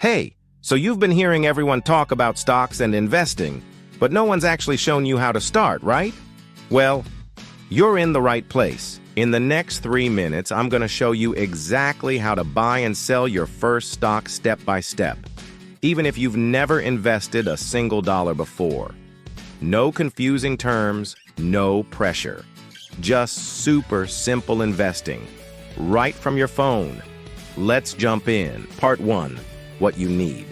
Hey, so you've been hearing everyone talk about stocks and investing, but no one's actually shown you how to start, right? Well, you're in the right place. In the next 3 minutes, I'm going to show you exactly how to buy and sell your first stock step by step, even if you've never invested a single dollar before. No confusing terms, no pressure. Just super simple investing, right from your phone. Let's jump in. Part 1. What you need.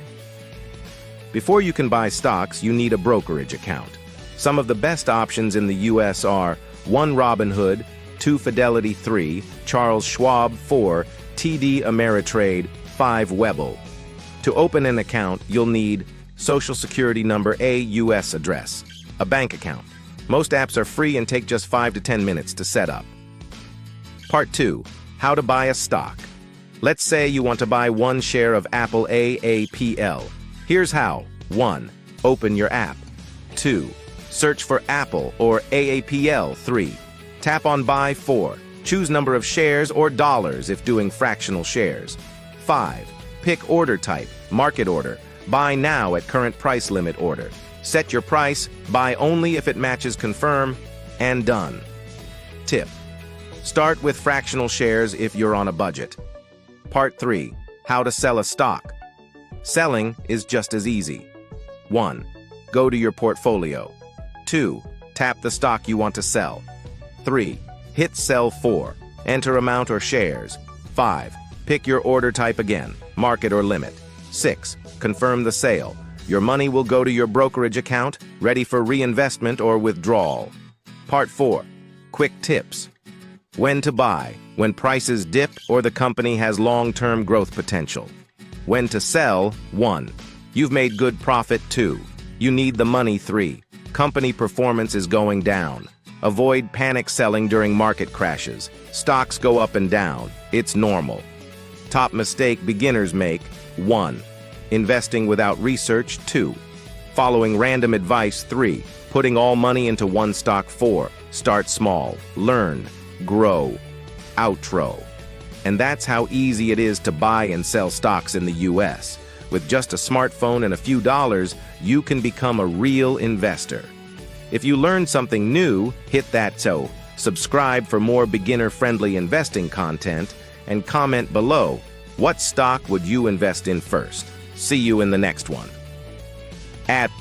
Before you can buy stocks, you need a brokerage account. Some of the best options in the U.S. are 1. Robinhood, 2. Fidelity, 3. Charles Schwab, 4. TD Ameritrade, 5. Webull. To open an account, you'll need Social Security number, a U.S. address, a bank account. Most apps are free and take just 5 to 10 minutes to set up. Part 2. How to buy a stock. Let's say you want to buy 1 share of Apple AAPL. Here's how. 1. Open your app. 2. Search for Apple or AAPL. 3. Tap on Buy. 4. Choose number of shares or dollars if doing fractional shares. 5. Pick order type, market order. Buy now at current price limit order. Set your price, buy only if it matches confirm, and done. Tip. Start with fractional shares if you're on a budget. Part 3. How to sell a stock. Selling is just as easy. 1. Go to your portfolio. 2. Tap the stock you want to sell. 3. Hit sell. 4. Enter amount or shares. 5. Pick your order type again, market or limit. 6. Confirm the sale. Your money will go to your brokerage account, ready for reinvestment or withdrawal. Part 4. Quick tips. When to buy, when prices dip or the company has long-term growth potential. When to sell. 1. You've made good profit. 2. You need the money. 3. Company performance is going down. Avoid panic selling during market crashes. Stocks go up and down. It's normal. Top mistake beginners make. 1. Investing without research. 2. Following random advice. 3. Putting all money into one stock. 4. Start small. Learn. Grow. Outro. And that's how easy it is to buy and sell stocks in the U.S. With just a smartphone and a few dollars, you can become a real investor. If you learned something new, hit that subscribe for more beginner-friendly investing content, and comment below, what stock would you invest in first? See you in the next one.